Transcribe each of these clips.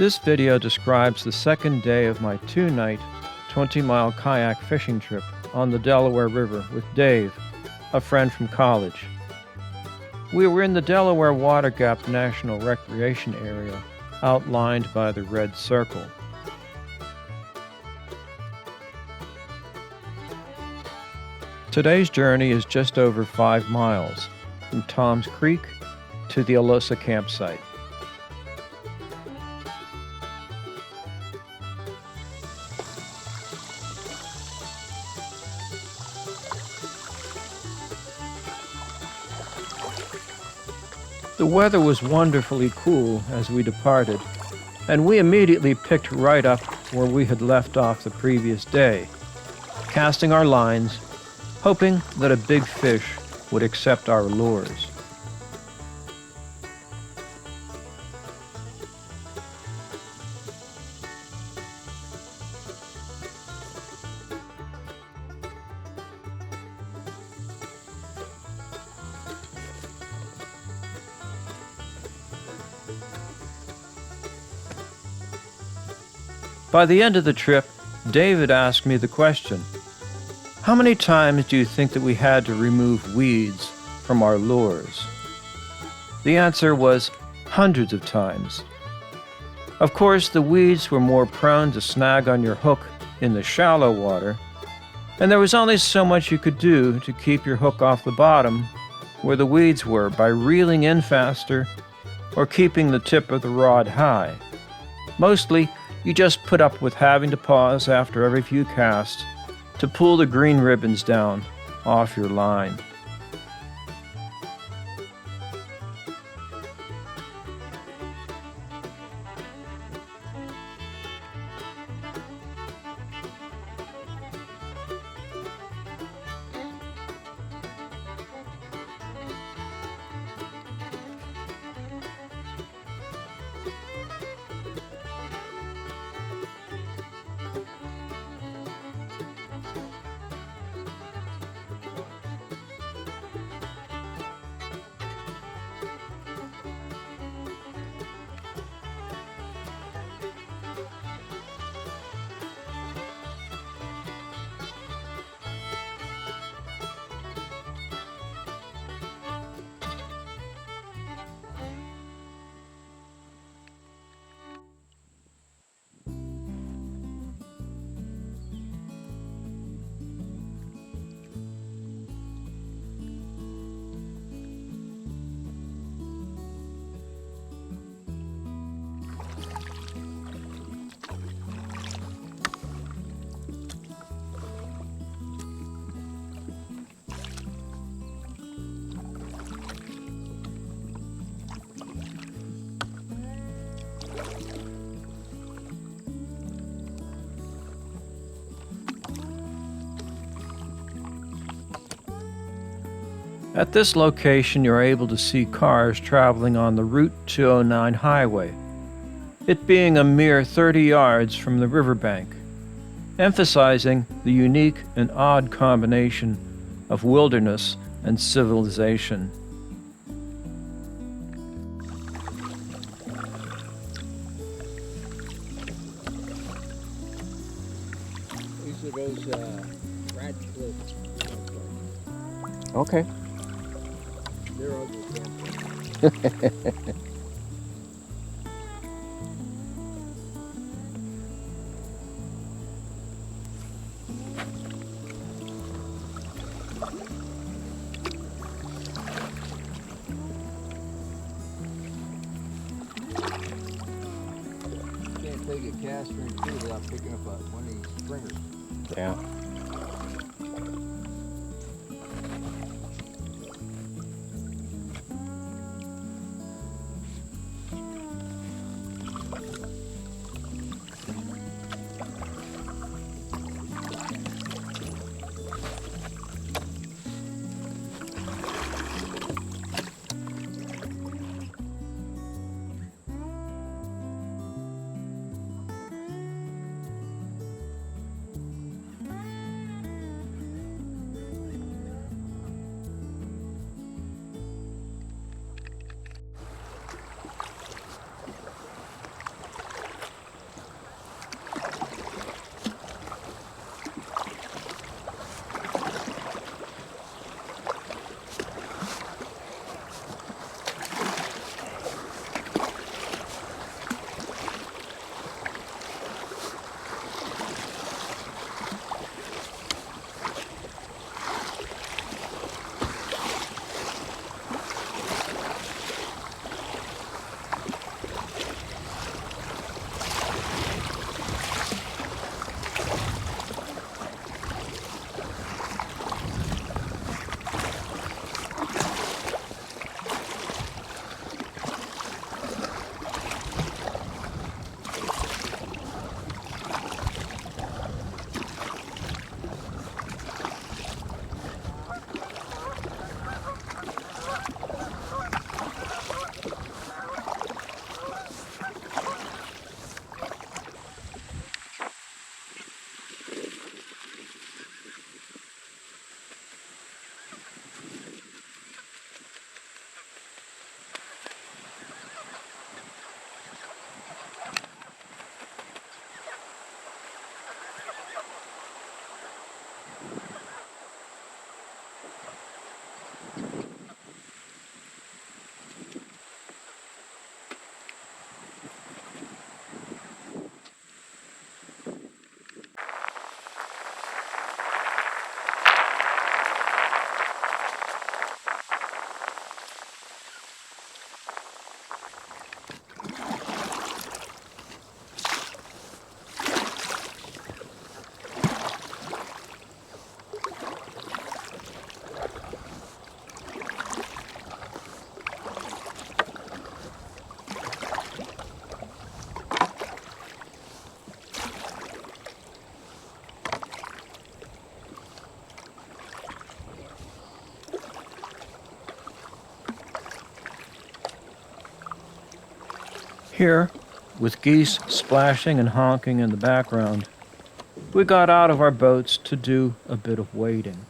This video describes the second day of my 2-night, 20-mile kayak fishing trip on the Delaware River with Dave, a friend from college. We were in the Delaware Water Gap National Recreation Area, outlined by the red circle. Today's journey is just over 5 miles, from Tom's Creek to the Alosa campsite. The weather was wonderfully cool as we departed, and we immediately picked right up where we had left off the previous day, casting our lines, hoping that a big fish would accept our lures. By the end of the trip, David asked me the question, how many times do you think that we had to remove weeds from our lures? The answer was hundreds of times. Of course, the weeds were more prone to snag on your hook in the shallow water, and there was only so much you could do to keep your hook off the bottom where the weeds were by reeling in faster or keeping the tip of the rod high. Mostly, you just put up with having to pause after every few casts to pull the green ribbons down off your line. At this location, you're able to see cars traveling on the Route 209 highway, it being a mere 30 yards from the riverbank, emphasizing the unique and odd combination of wilderness and civilization. These are those Radcliffe. Okay. They're ugly. Can't take a cast string too without picking up one of these stringers. Yeah. Here, with geese splashing and honking in the background, we got out of our boats to do a bit of wading.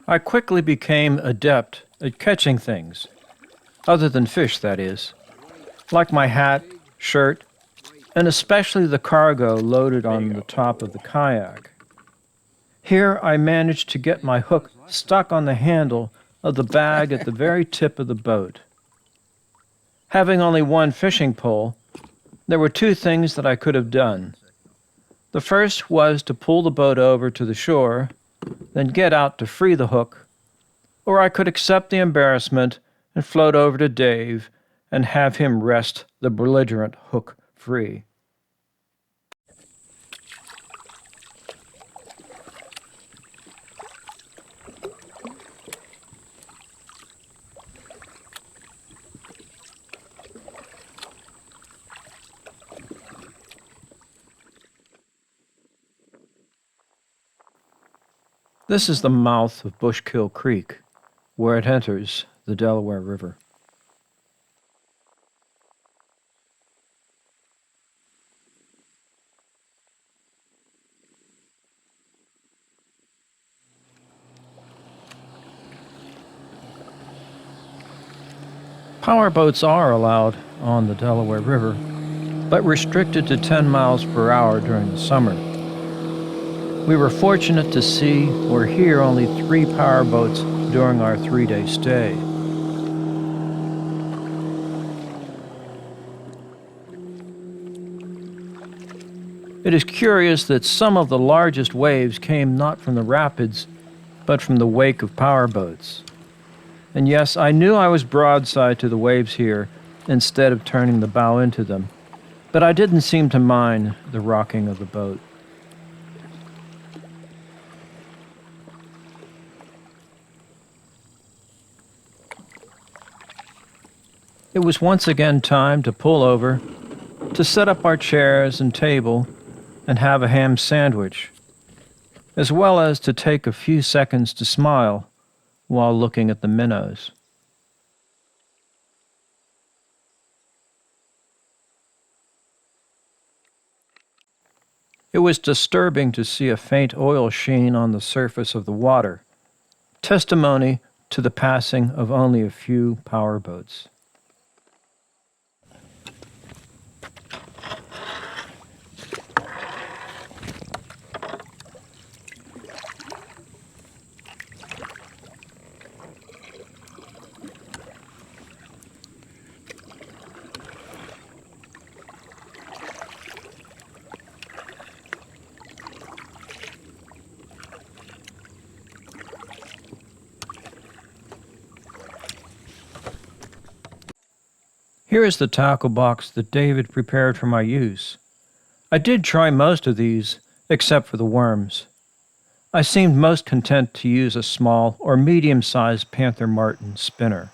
I quickly became adept at catching things, other than fish, that is, like my hat, shirt, and especially the cargo loaded on the top of the kayak. Here I managed to get my hook stuck on the handle of the bag at the very tip of the boat. Having only one fishing pole, there were two things that I could have done. The first was to pull the boat over to the shore, then get out to free the hook, or I could accept the embarrassment and float over to Dave and have him wrest the belligerent hook free. This is the mouth of Bushkill Creek, where it enters the Delaware River. Powerboats are allowed on the Delaware River, but restricted to 10 miles per hour during the summer. We were fortunate to see or hear only 3 powerboats during our 3-day stay. It is curious that some of the largest waves came not from the rapids, but from the wake of powerboats. And yes, I knew I was broadside to the waves here instead of turning the bow into them, but I didn't seem to mind the rocking of the boat. It was once again time to pull over, to set up our chairs and table, and have a ham sandwich, as well as to take a few seconds to smile while looking at the minnows. It was disturbing to see a faint oil sheen on the surface of the water, testimony to the passing of only a few powerboats. Here is the tackle box that David prepared for my use. I did try most of these, except for the worms. I seemed most content to use a small or medium-sized Panther Martin spinner.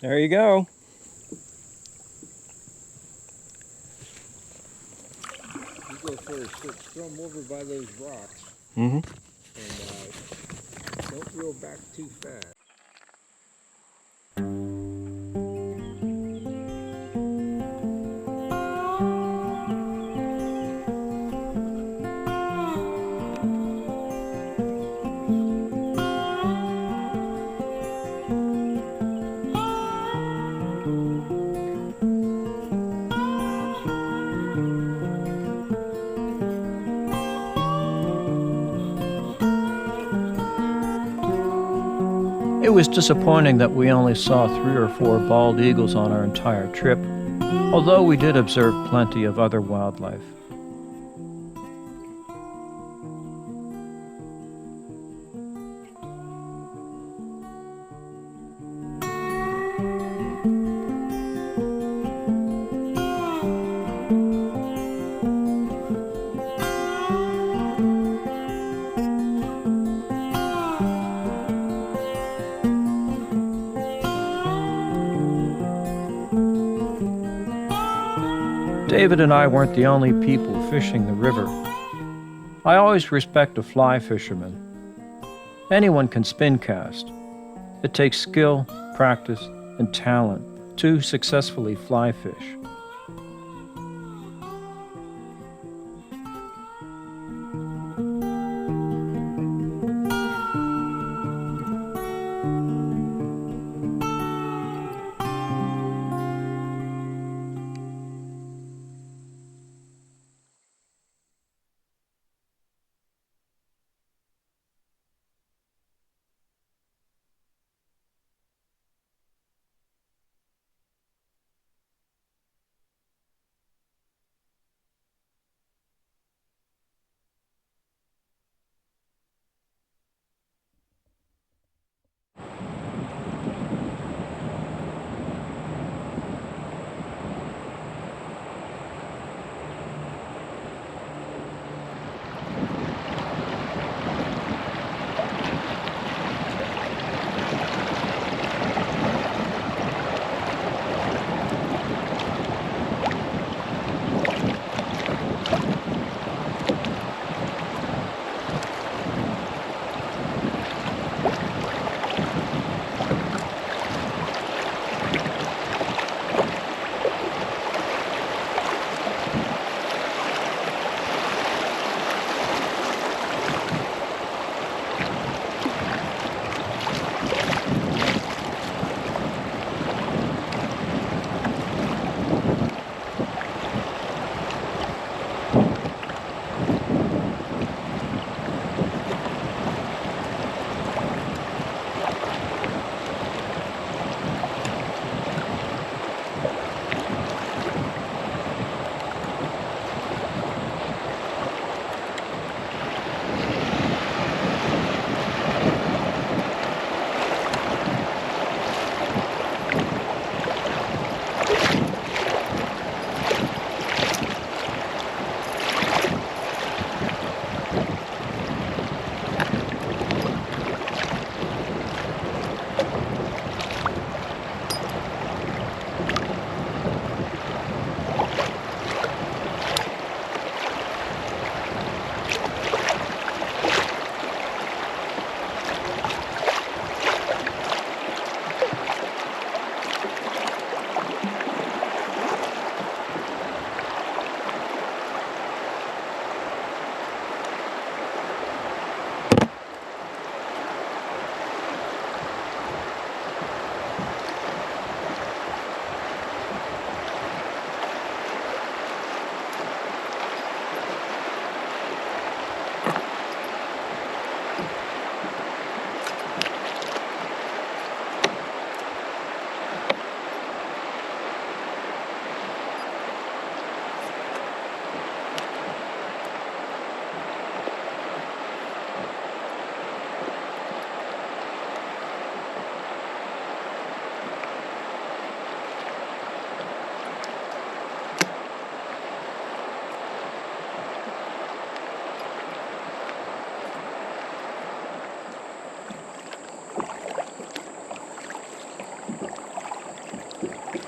There you go. You go first. Throw them over by those rocks. Mm-hmm. And don't reel back too fast. It was disappointing that we only saw 3 or 4 bald eagles on our entire trip, although we did observe plenty of other wildlife. David and I weren't the only people fishing the river. I always respect a fly fisherman. Anyone can spin cast. It takes skill, practice, and talent to successfully fly fish.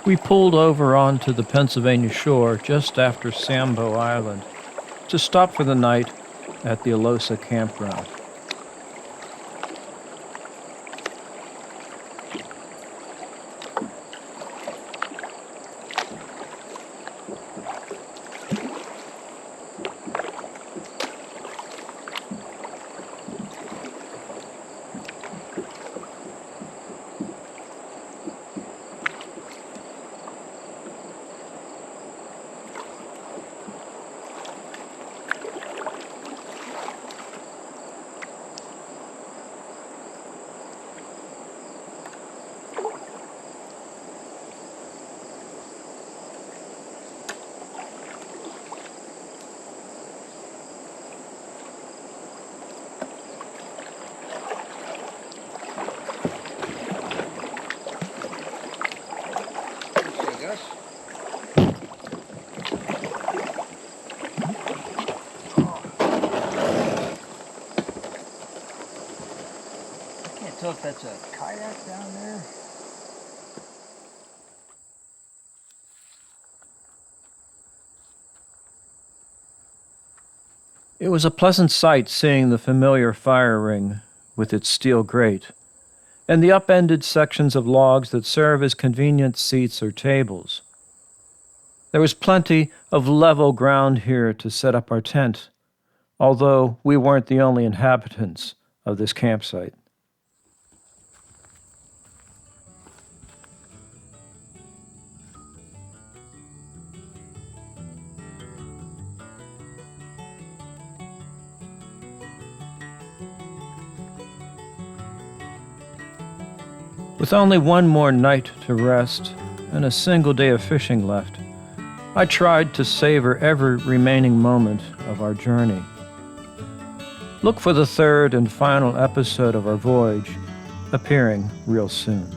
We pulled over onto the Pennsylvania shore just after Sambo Island to stop for the night at the Alosa campground. So if that's a kayak down there. It was a pleasant sight seeing the familiar fire ring with its steel grate, and the upended sections of logs that serve as convenient seats or tables. There was plenty of level ground here to set up our tent, although we weren't the only inhabitants of this campsite. With only one more night to rest and a single day of fishing left, I tried to savor every remaining moment of our journey. Look for the third and final episode of our voyage, appearing real soon.